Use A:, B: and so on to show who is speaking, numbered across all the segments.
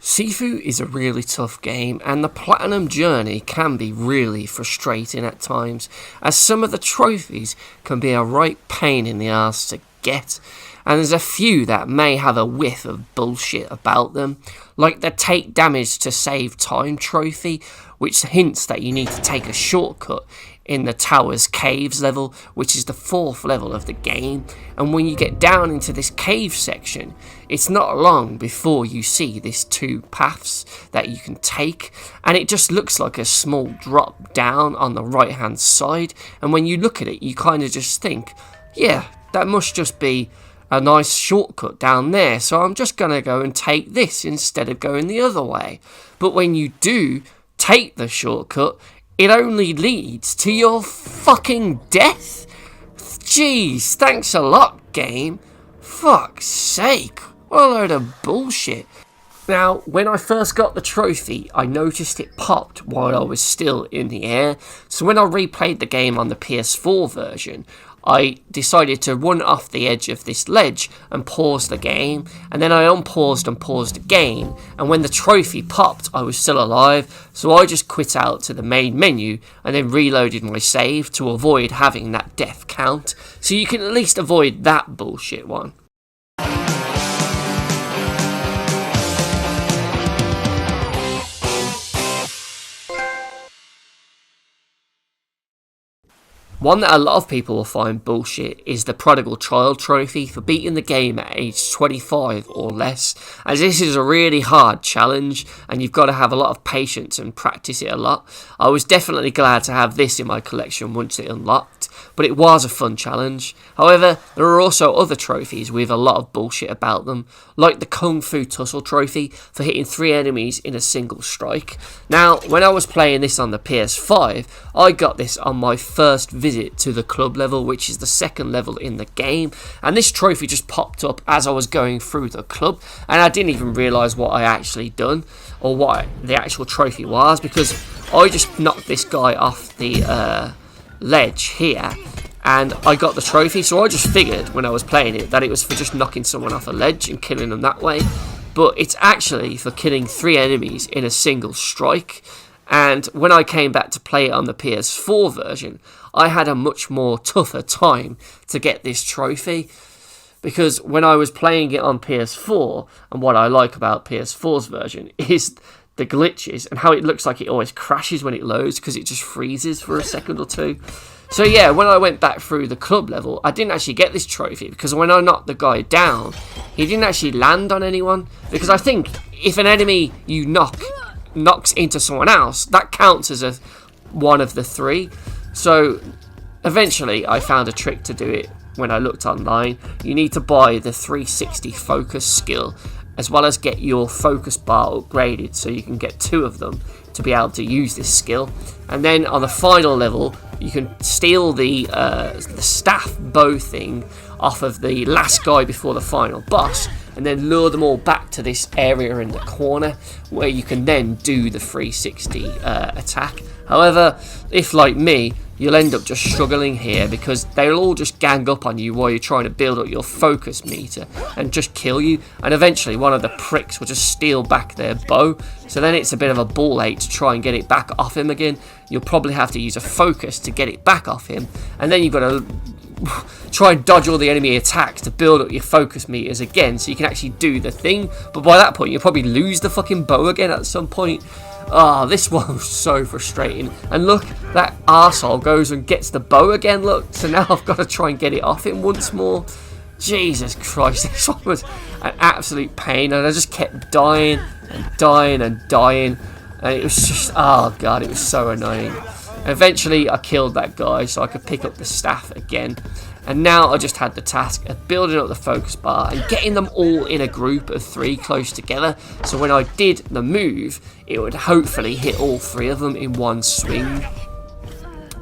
A: SIFU is a really tough game, and the platinum journey can be really frustrating at times, as some of the trophies can be a right pain in the arse to get, and there's a few that may have a whiff of bullshit about them, like the take damage to save time trophy, which hints that you need to take a shortcut in the Tower's Caves level, which is the 4th level of the game, and when you get down into this cave section, it's not long before you see these 2 paths that you can take, and it just looks like a small drop down on the right hand side, and when you look at it you kind of just think, yeah, that must just be a nice shortcut down there, so I'm just gonna go and take this instead of going the other way. But when you do take the shortcut, it only leads to your fucking death. Jeez, thanks a lot, game. Fuck's sake, what a load of bullshit. Now, when I first got the trophy, I noticed it popped while I was still in the air, so when I replayed the game on the PS4 version, I decided to run off the edge of this ledge and pause the game, and then I unpaused and paused again, and when the trophy popped I was still alive, so I just quit out to the main menu and then reloaded my save to avoid having that death count, so you can at least avoid that bullshit one. One that a lot of people will find bullshit is the Prodigal Child trophy for beating the game at age 25 or less, as this is a really hard challenge and you've got to have a lot of patience and practice it a lot. I was definitely glad to have this in my collection once it unlocked, but it was a fun challenge. However, there are also other trophies with a lot of bullshit about them, like the Kung Fu Tussle trophy for hitting 3 enemies in a single strike. Now, when I was playing this on the PS5, I got this on my first visit to the club level, which is the 2nd level in the game, and this trophy just popped up as I was going through the club, and I didn't even realise what I actually done or what the actual trophy was, because I just knocked this guy off the ledge here and I got the trophy, so I just figured when I was playing it that it was for just knocking someone off a ledge and killing them that way, but it's actually for killing 3 enemies in a single strike. And when I came back to play it on the PS4 version, I had a much more tougher time to get this trophy, because when I was playing it on PS4, and what I like about PS4's version is the glitches and how it looks like it always crashes when it loads because it just freezes for a second or two. So yeah, when I went back through the club level, I didn't actually get this trophy because when I knocked the guy down, he didn't actually land on anyone, because I think if an enemy you knocks into someone else, that counts as one of the 3. So eventually I found a trick to do it when I looked online. You need to buy the 360 focus skill, as well as get your focus bar upgraded so you can get 2 of them to be able to use this skill. And then on the final level you can steal the staff bow thing off of the last guy before the final boss, and then lure them all back to this area in the corner where you can then do the 360 attack. However, if like me, you'll end up just struggling here because they'll all just gang up on you while you're trying to build up your focus meter and just kill you, and eventually one of the pricks will just steal back their bow, so then it's a bit of a ball ache to try and get it back off him again. You'll probably have to use a focus to get it back off him, and then you've got to try and dodge all the enemy attacks to build up your focus meters again so you can actually do the thing, but by that point you'll probably lose the fucking bow again at some point. This one was so frustrating. And look, that arsehole goes and gets the bow again, look, so now I've got to try and get it off him once more. Jesus Christ, this one was an absolute pain, and I just kept dying and dying and dying, and it was just, oh god, it was so annoying. Eventually I killed that guy so I could pick up the staff again, and now I just had the task of building up the focus bar and getting them all in a group of 3 close together, so when I did the move it would hopefully hit all 3 of them in one swing.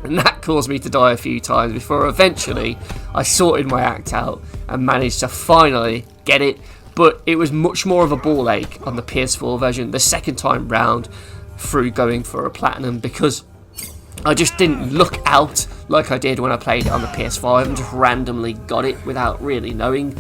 A: And that caused me to die a few times before eventually I sorted my act out and managed to finally get it, but it was much more of a ball ache on the PS4 version the second time round through going for a platinum, because I just didn't look out like I did when I played it on the PS5 and just randomly got it without really knowing.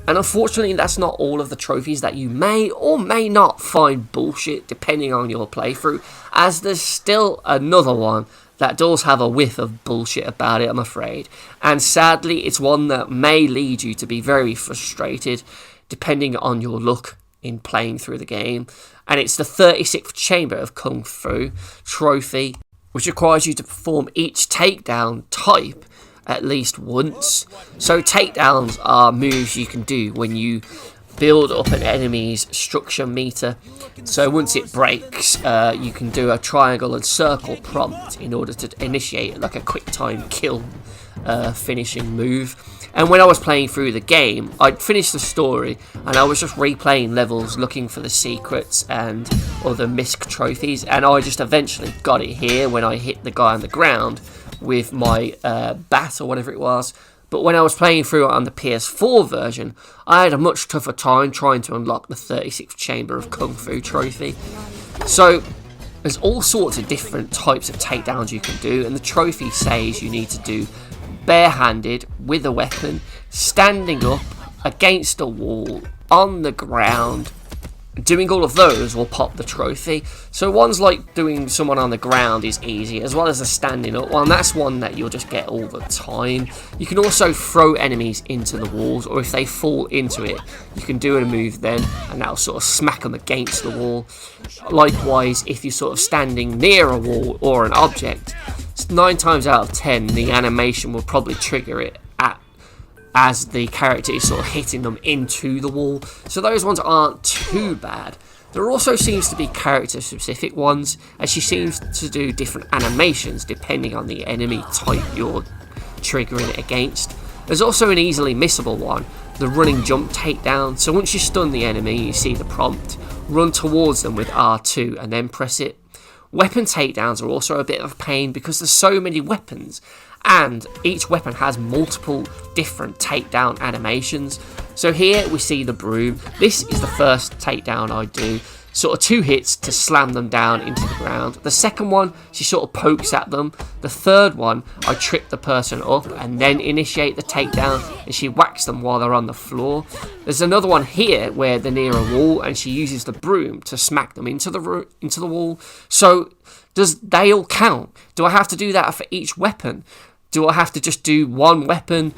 A: And unfortunately, that's not all of the trophies that you may or may not find bullshit depending on your playthrough, as there's still another one that does have a whiff of bullshit about it, I'm afraid. And sadly, it's one that may lead you to be very frustrated depending on your luck in playing through the game. And it's the 36th Chamber of Kung Fu trophy, which requires you to perform each takedown type at least once. So takedowns are moves you can do when you build up an enemy's structure meter. So once it breaks, you can do a triangle and circle prompt in order to initiate like a quick time kill finishing move. And when I was playing through the game, I'd finished the story and I was just replaying levels looking for the secrets and other misc trophies, and I just eventually got it here when I hit the guy on the ground with my bat or whatever it was. But when I was playing through it on the PS4 version, I had a much tougher time trying to unlock the 36th Chamber of Kung Fu trophy. So there's all sorts of different types of takedowns you can do, and the trophy says you need to do barehanded with a weapon, standing up against a wall, on the ground. Doing all of those will pop the trophy. So ones like doing someone on the ground is easy, as well as the standing up one. That's one that you'll just get all the time. You can also throw enemies into the walls, or if they fall into it, you can do a move then, and that'll sort of smack them against the wall. Likewise, if you're sort of standing near a wall or an object, 9 times out of 10 the animation will probably trigger it as the character is sort of hitting them into the wall. So those ones aren't too bad. There also seems to be character specific ones, as she seems to do different animations depending on the enemy type you're triggering it against. There's also an easily missable one, the running jump takedown. So once you stun the enemy, you see the prompt, run towards them with R2 and then press it. Weapon takedowns are also a bit of a pain because there's so many weapons, and each weapon has multiple different takedown animations. So here we see the broom. This is the first takedown I do. Sort of 2 hits to slam them down into the ground. The second one, she sort of pokes at them. The third one, I trip the person up and then initiate the takedown, and she whacks them while they're on the floor. There's another one here where they're near a wall and she uses the broom to smack them into the wall. So does they all count? Do I have to do that for each weapon? Do I have to just do one weapon,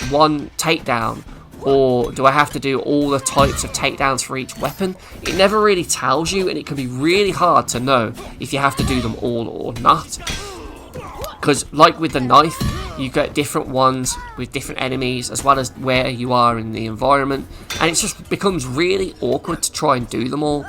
A: one takedown? Or do I have to do all the types of takedowns for each weapon? It never really tells you, and it can be really hard to know if you have to do them all or not. Because like with the knife, you get different ones with different enemies, as well as where you are in the environment. And it just becomes really awkward to try and do them all.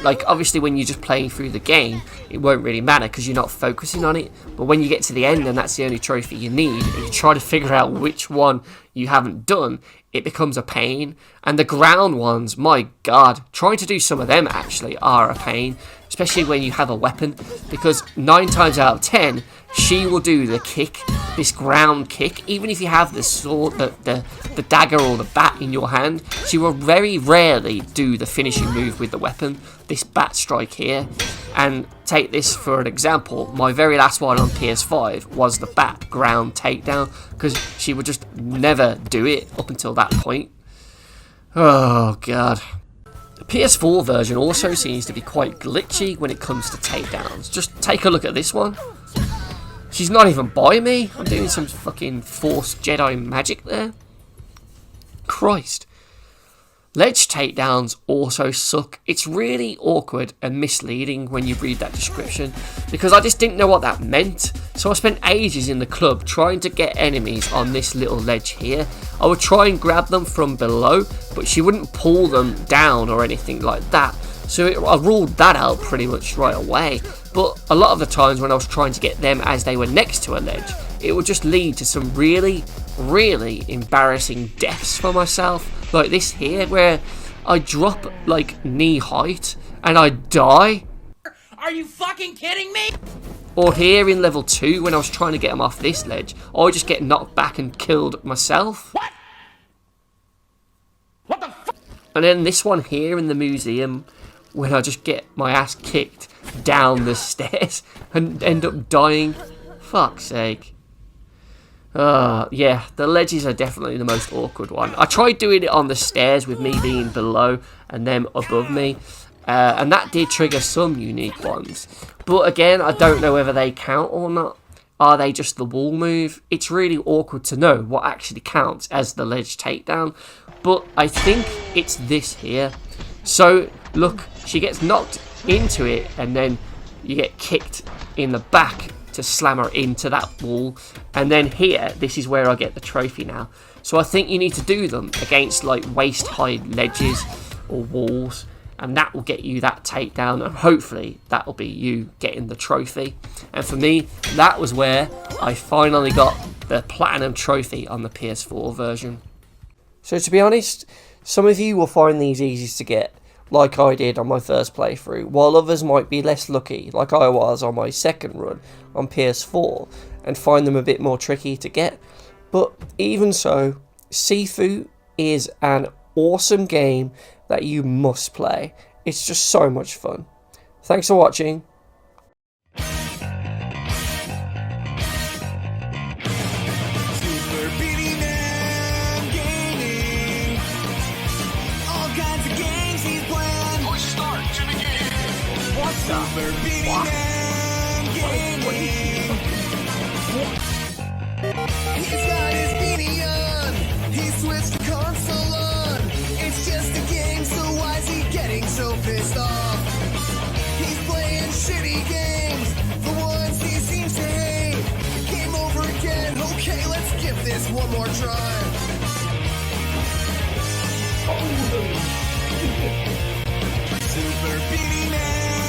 A: Like, obviously, when you're just playing through the game, it won't really matter because you're not focusing on it. But when you get to the end and that's the only trophy you need, and you try to figure out which one you haven't done, it becomes a pain. And the ground ones, my god, trying to do some of them actually are a pain, especially when you have a weapon, because 9 times out of 10, she will do the kick, this ground kick. Even if you have the sword, the dagger or the bat in your hand, she will very rarely do the finishing move with the weapon, this bat strike here. And take this for an example, my very last one on PS5 was the bat ground takedown, because she would just never do it up until that point. Oh god. The PS4 version also seems to be quite glitchy when it comes to takedowns. Just take a look at this one. She's not even by me. I'm doing some fucking Force Jedi magic there. Christ. Ledge takedowns also suck. It's really awkward and misleading when you read that description, because I just didn't know what that meant. So I spent ages in the club trying to get enemies on this little ledge here. I would try and grab them from below, but she wouldn't pull them down or anything like that. So I ruled that out pretty much right away. But a lot of the times when I was trying to get them as they were next to a ledge, it would just lead to some really, really embarrassing deaths for myself. Like this here, where I drop like knee height and I die.
B: Are you fucking kidding me?
A: Or here in level 2, when I was trying to get them off this ledge, I just get knocked back and killed myself.
B: What? What the fuck?
A: And then this one here in the museum, when I just get my ass kicked down the stairs and end up dying. Fuck's sake. Yeah, the ledges are definitely the most awkward one. I tried doing it on the stairs with me being below and them above me, and that did trigger some unique ones. But again, I don't know whether they count or not. Are they just the wall move? It's really awkward to know what actually counts as the ledge takedown, but I think it's this here. So, look, she gets knocked into it, and then you get kicked in the back to slam her into that wall. And then here, this is where I get the trophy now. So I think you need to do them against like waist-high ledges or walls, and that will get you that takedown, and hopefully that will be you getting the trophy. And for me, that was where I finally got the platinum trophy on the PS4 version. So to be honest, some of you will find these easy to get, like I did on my first playthrough, while others might be less lucky, like I was on my second run on PS4, and find them a bit more tricky to get. But even so, SIFU is an awesome game that you must play. It's just so much fun. Thanks for watching.
C: Super Beating Man Gaming. He's got his beanie on. He switched the console on. It's just a game, so why's he getting so pissed off? He's playing shitty games, the ones he seems to hate. Game over again. Okay, let's give this one more try. Super Beating Man.